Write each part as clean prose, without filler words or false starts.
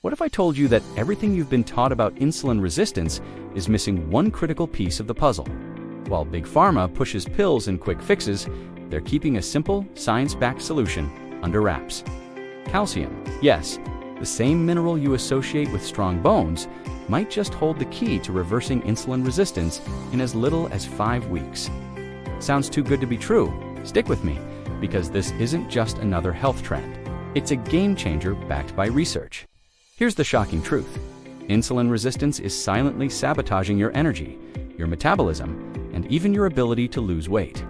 What if I told you that everything you've been taught about insulin resistance is missing one critical piece of the puzzle? While Big Pharma pushes pills and quick fixes, they're keeping a simple, science-backed solution under wraps. Calcium. Yes, the same mineral you associate with strong bones might just hold the key to reversing insulin resistance in as little as 5 weeks. Sounds too good to be true? Stick with me, because this isn't just another health trend. It's a game changer backed by research. Here's the shocking truth. Insulin resistance is silently sabotaging your energy, your metabolism, and even your ability to lose weight.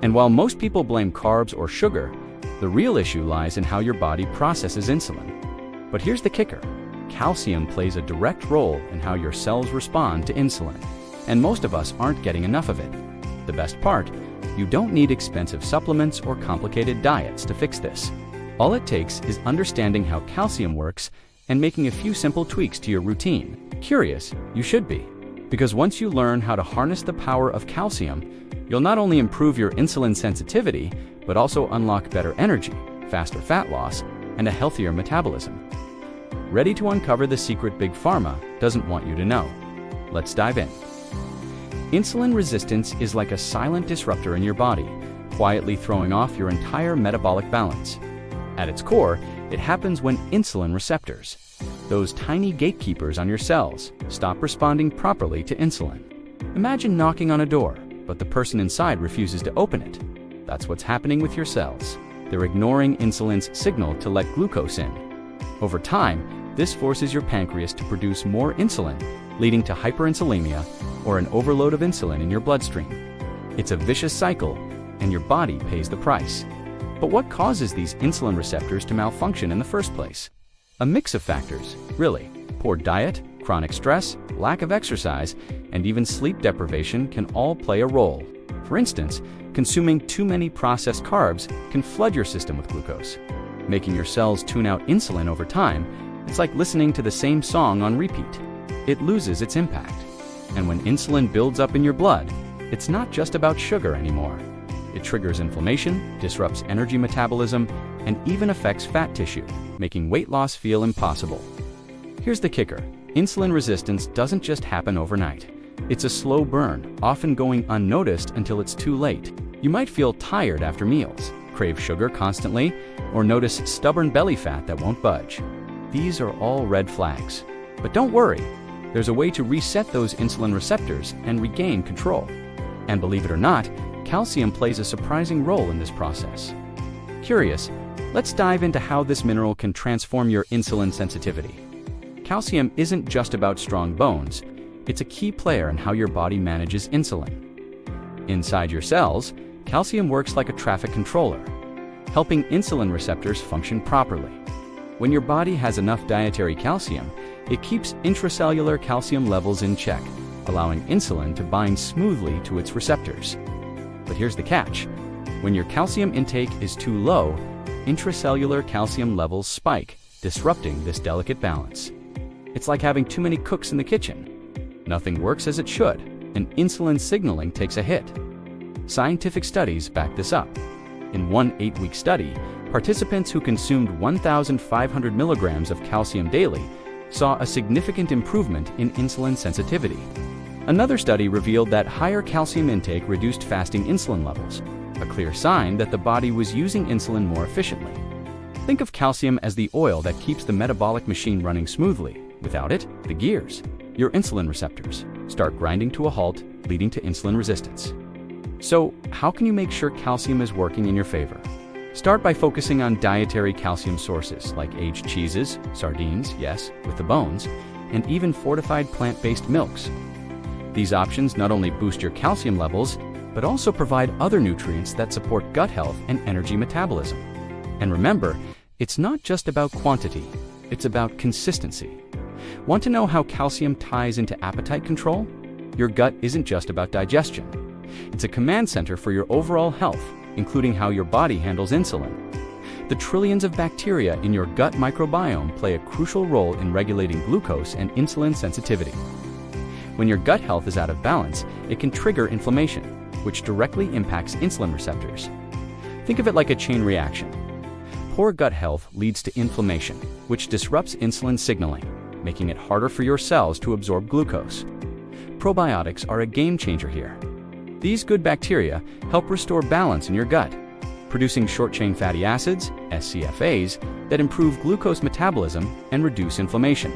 And while most people blame carbs or sugar, the real issue lies in how your body processes insulin. But here's the kicker. Calcium plays a direct role in how your cells respond to insulin, and most of us aren't getting enough of it. The best part, you don't need expensive supplements or complicated diets to fix this. All it takes is understanding how calcium works and making a few simple tweaks to your routine. Curious? You should be. Because once you learn how to harness the power of calcium, you'll not only improve your insulin sensitivity, but also unlock better energy, faster fat loss, and a healthier metabolism. Ready to uncover the secret Big Pharma doesn't want you to know? Let's dive in. Insulin resistance is like a silent disruptor in your body, quietly throwing off your entire metabolic balance. At its core, it happens when insulin receptors, those tiny gatekeepers on your cells, stop responding properly to insulin. Imagine knocking on a door, but the person inside refuses to open it. That's what's happening with your cells. They're ignoring insulin's signal to let glucose in. Over time, this forces your pancreas to produce more insulin, leading to hyperinsulinemia or an overload of insulin in your bloodstream. It's a vicious cycle, and your body pays the price. But what causes these insulin receptors to malfunction in the first place? A mix of factors, really. Poor diet, chronic stress, lack of exercise, and even sleep deprivation can all play a role. For instance, consuming too many processed carbs can flood your system with glucose. Making your cells tune out insulin over time, it's like listening to the same song on repeat. It loses its impact. And when insulin builds up in your blood, it's not just about sugar anymore. It triggers inflammation, disrupts energy metabolism, and even affects fat tissue, making weight loss feel impossible. Here's the kicker. Insulin resistance doesn't just happen overnight. It's a slow burn, often going unnoticed until it's too late. You might feel tired after meals, crave sugar constantly, or notice stubborn belly fat that won't budge. These are all red flags. But don't worry, there's a way to reset those insulin receptors and regain control. And believe it or not, calcium plays a surprising role in this process. Curious? Let's dive into how this mineral can transform your insulin sensitivity. Calcium isn't just about strong bones, it's a key player in how your body manages insulin. Inside your cells, calcium works like a traffic controller, helping insulin receptors function properly. When your body has enough dietary calcium, it keeps intracellular calcium levels in check, allowing insulin to bind smoothly to its receptors. But here's the catch. When your calcium intake is too low, intracellular calcium levels spike, disrupting this delicate balance. It's like having too many cooks in the kitchen. Nothing works as it should, and insulin signaling takes a hit. Scientific studies back this up. In one 8-week study, participants who consumed 1,500 milligrams of calcium daily saw a significant improvement in insulin sensitivity. Another study revealed that higher calcium intake reduced fasting insulin levels, a clear sign that the body was using insulin more efficiently. Think of calcium as the oil that keeps the metabolic machine running smoothly. Without it, the gears, your insulin receptors, start grinding to a halt, leading to insulin resistance. So, how can you make sure calcium is working in your favor? Start by focusing on dietary calcium sources like aged cheeses, sardines, yes, with the bones, and even fortified plant-based milks. These options not only boost your calcium levels, but also provide other nutrients that support gut health and energy metabolism. And remember, it's not just about quantity, it's about consistency. Want to know how calcium ties into appetite control? Your gut isn't just about digestion. It's a command center for your overall health, including how your body handles insulin. The trillions of bacteria in your gut microbiome play a crucial role in regulating glucose and insulin sensitivity. When your gut health is out of balance, it can trigger inflammation, which directly impacts insulin receptors. Think of it like a chain reaction. Poor gut health leads to inflammation, which disrupts insulin signaling, making it harder for your cells to absorb glucose. Probiotics are a game changer here. These good bacteria help restore balance in your gut, producing short-chain fatty acids, SCFAs, that improve glucose metabolism and reduce inflammation.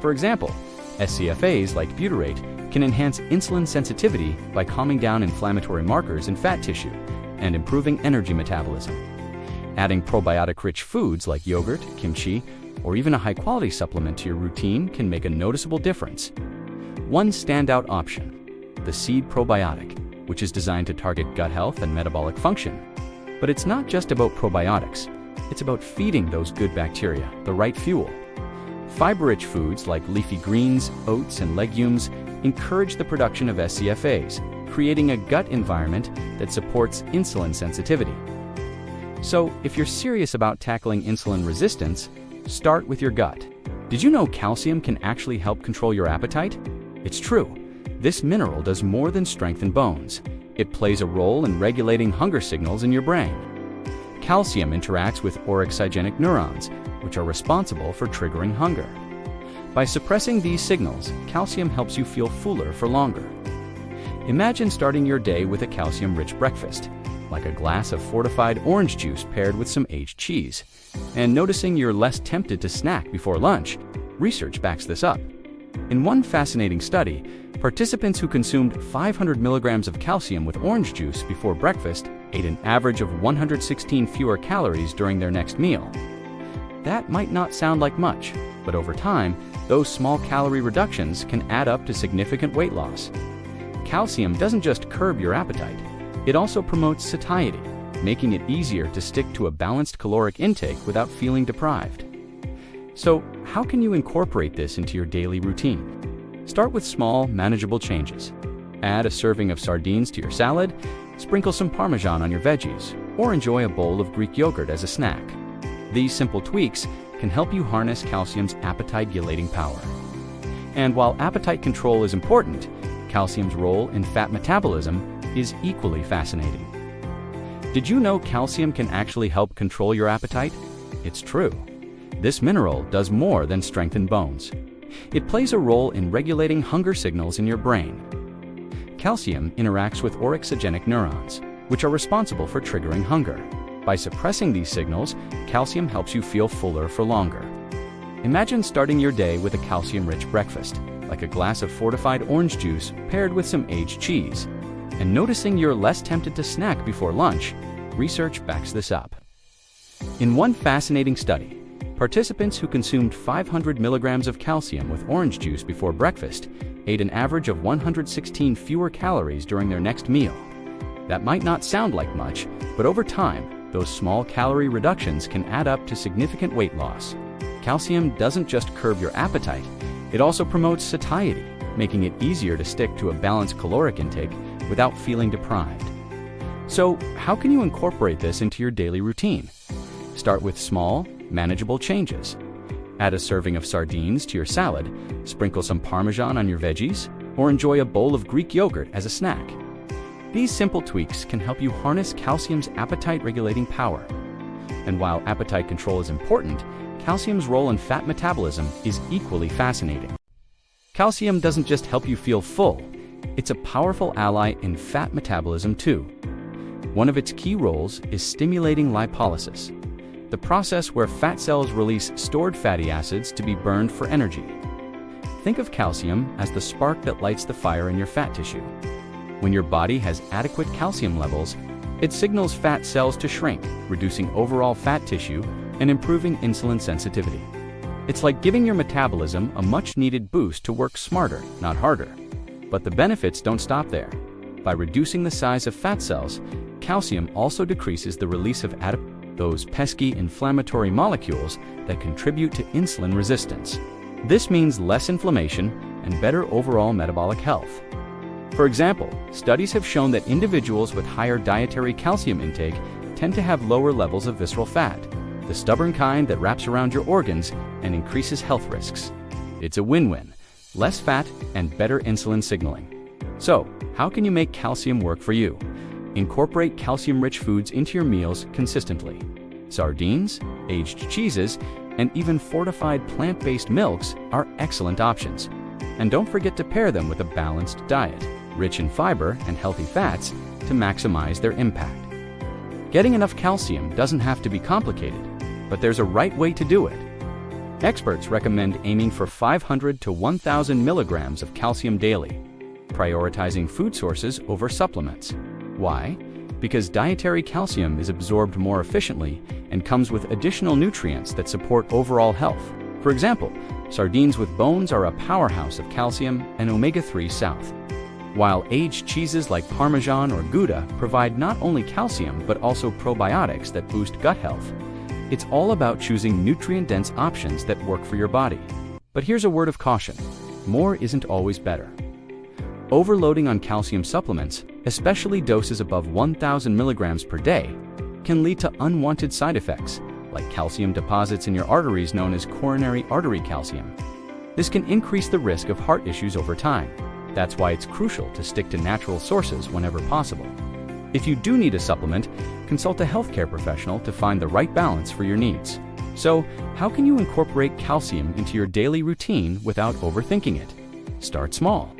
For example, SCFAs like butyrate can enhance insulin sensitivity by calming down inflammatory markers in fat tissue and improving energy metabolism. Adding probiotic-rich foods like yogurt, kimchi, or even a high-quality supplement to your routine can make a noticeable difference. One standout option: the seed probiotic, which is designed to target gut health and metabolic function. But it's not just about probiotics. It's about feeding those good bacteria the right fuel. Fiber-rich foods like leafy greens, oats, and legumes encourage the production of SCFAs, creating a gut environment that supports insulin sensitivity. So, if you're serious about tackling insulin resistance, start with your gut. Did you know calcium can actually help control your appetite? It's true. This mineral does more than strengthen bones. It plays a role in regulating hunger signals in your brain. Calcium interacts with orexigenic neurons, which are responsible for triggering hunger. By suppressing these signals, calcium helps you feel fuller for longer. Imagine starting your day with a calcium-rich breakfast, like a glass of fortified orange juice paired with some aged cheese, and noticing you're less tempted to snack before lunch. Research backs this up. In one fascinating study, participants who consumed 500 milligrams of calcium with orange juice before breakfast ate an average of 116 fewer calories during their next meal. That might not sound like much, but over time, those small calorie reductions can add up to significant weight loss. Calcium doesn't just curb your appetite, it also promotes satiety, making it easier to stick to a balanced caloric intake without feeling deprived. So, how can you incorporate this into your daily routine? Start with small, manageable changes. Add a serving of sardines to your salad, sprinkle some Parmesan on your veggies, or enjoy a bowl of Greek yogurt as a snack. These simple tweaks can help you harness calcium's appetite-regulating power. And while appetite control is important, calcium's role in fat metabolism is equally fascinating. Did you know calcium can actually help control your appetite? It's true. This mineral does more than strengthen bones. It plays a role in regulating hunger signals in your brain. Calcium interacts with orexigenic neurons, which are responsible for triggering hunger. By suppressing these signals, calcium helps you feel fuller for longer. Imagine starting your day with a calcium-rich breakfast, like a glass of fortified orange juice paired with some aged cheese, and noticing you're less tempted to snack before lunch. Research backs this up. In one fascinating study, participants who consumed 500 milligrams of calcium with orange juice before breakfast ate an average of 116 fewer calories during their next meal. That might not sound like much, but over time, those small calorie reductions can add up to significant weight loss. Calcium doesn't just curb your appetite, it also promotes satiety, making it easier to stick to a balanced caloric intake without feeling deprived. So, how can you incorporate this into your daily routine? Start with small, manageable changes. Add a serving of sardines to your salad, sprinkle some Parmesan on your veggies, or enjoy a bowl of Greek yogurt as a snack. These simple tweaks can help you harness calcium's appetite-regulating power. And while appetite control is important, calcium's role in fat metabolism is equally fascinating. Calcium doesn't just help you feel full, it's a powerful ally in fat metabolism too. One of its key roles is stimulating lipolysis, the process where fat cells release stored fatty acids to be burned for energy. Think of calcium as the spark that lights the fire in your fat tissue. When your body has adequate calcium levels, it signals fat cells to shrink, reducing overall fat tissue and improving insulin sensitivity. It's like giving your metabolism a much-needed boost to work smarter, not harder. But the benefits don't stop there. By reducing the size of fat cells, calcium also decreases the release of those pesky inflammatory molecules that contribute to insulin resistance. This means less inflammation and better overall metabolic health. For example, studies have shown that individuals with higher dietary calcium intake tend to have lower levels of visceral fat, the stubborn kind that wraps around your organs and increases health risks. It's a win-win: less fat and better insulin signaling. So, how can you make calcium work for you? Incorporate calcium-rich foods into your meals consistently. Sardines, aged cheeses, and even fortified plant-based milks are excellent options. And don't forget to pair them with a balanced diet, rich in fiber and healthy fats, to maximize their impact. Getting enough calcium doesn't have to be complicated, but there's a right way to do it. Experts recommend aiming for 500 to 1,000 milligrams of calcium daily, prioritizing food sources over supplements. Why? Because dietary calcium is absorbed more efficiently and comes with additional nutrients that support overall health. For example, sardines with bones are a powerhouse of calcium and omega-3 south, while aged cheeses like Parmesan or Gouda provide not only calcium but also probiotics that boost gut health. It's all about choosing nutrient-dense options that work for your body. But here's a word of caution: more isn't always better. Overloading on calcium supplements, especially doses above 1,000 milligrams per day, can lead to unwanted side effects, like calcium deposits in your arteries known as coronary artery calcium. This can increase the risk of heart issues over time. That's why it's crucial to stick to natural sources whenever possible. If you do need a supplement, consult a healthcare professional to find the right balance for your needs. So, how can you incorporate calcium into your daily routine without overthinking it? Start small.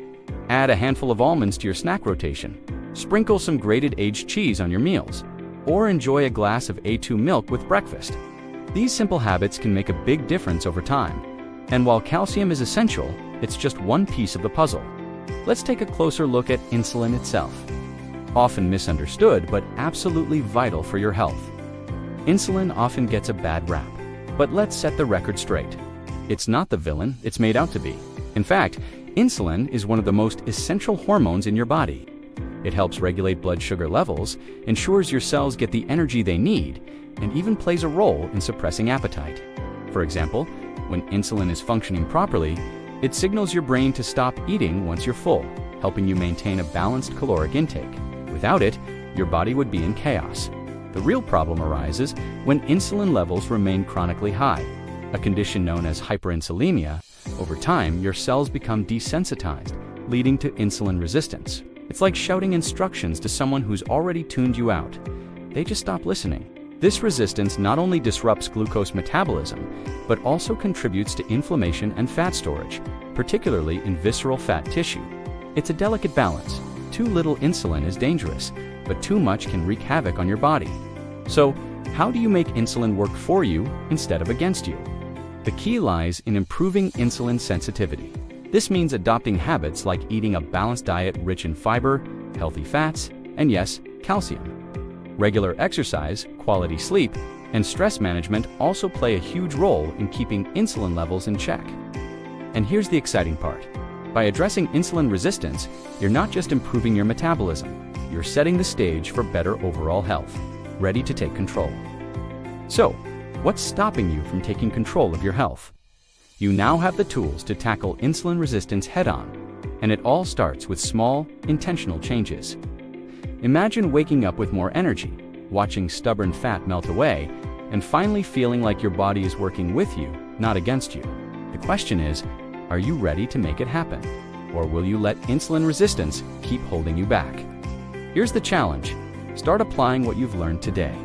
Add a handful of almonds to your snack rotation. Sprinkle some grated aged cheese on your meals, or enjoy a glass of A2 milk with breakfast. These simple habits can make a big difference over time. And while calcium is essential, it's just one piece of the puzzle. Let's take a closer look at insulin itself. Often misunderstood, but absolutely vital for your health. Insulin often gets a bad rap, but let's set the record straight. It's not the villain it's made out to be. In fact, insulin is one of the most essential hormones in your body. It helps regulate blood sugar levels, ensures your cells get the energy they need, and even plays a role in suppressing appetite. For example, when insulin is functioning properly, it signals your brain to stop eating once you're full, helping you maintain a balanced caloric intake. Without it, your body would be in chaos. The real problem arises when insulin levels remain chronically high, a condition known as hyperinsulinemia. Over time, your cells become desensitized, leading to insulin resistance. It's like shouting instructions to someone who's already tuned you out. They just stop listening. This resistance not only disrupts glucose metabolism, but also contributes to inflammation and fat storage, particularly in visceral fat tissue. It's a delicate balance. Too little insulin is dangerous, but too much can wreak havoc on your body. So, how do you make insulin work for you instead of against you? The key lies in improving insulin sensitivity. This means adopting habits like eating a balanced diet rich in fiber, healthy fats, and yes, calcium. Regular exercise, quality sleep, and stress management also play a huge role in keeping insulin levels in check. And here's the exciting part. By addressing insulin resistance, you're not just improving your metabolism, you're setting the stage for better overall health. Ready to take control. So, what's stopping you from taking control of your health? You now have the tools to tackle insulin resistance head-on, and it all starts with small, intentional changes. Imagine waking up with more energy, watching stubborn fat melt away, and finally feeling like your body is working with you, not against you. The question is, are you ready to make it happen? Or will you let insulin resistance keep holding you back? Here's the challenge. Start applying what you've learned today.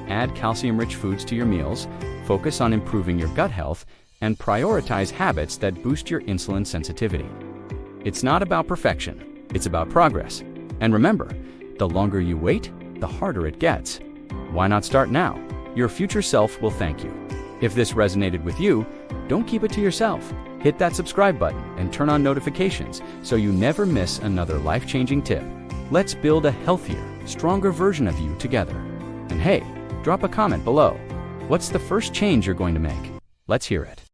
Add calcium-rich foods to your meals, focus on improving your gut health, and prioritize habits that boost your insulin sensitivity. It's not about perfection, it's about progress. And remember, the longer you wait, the harder it gets. Why not start now? Your future self will thank you. If this resonated with you, don't keep it to yourself. Hit that subscribe button and turn on notifications so you never miss another life-changing tip. Let's build a healthier, stronger version of you together. And hey, drop a comment below. What's the first change you're going to make? Let's hear it.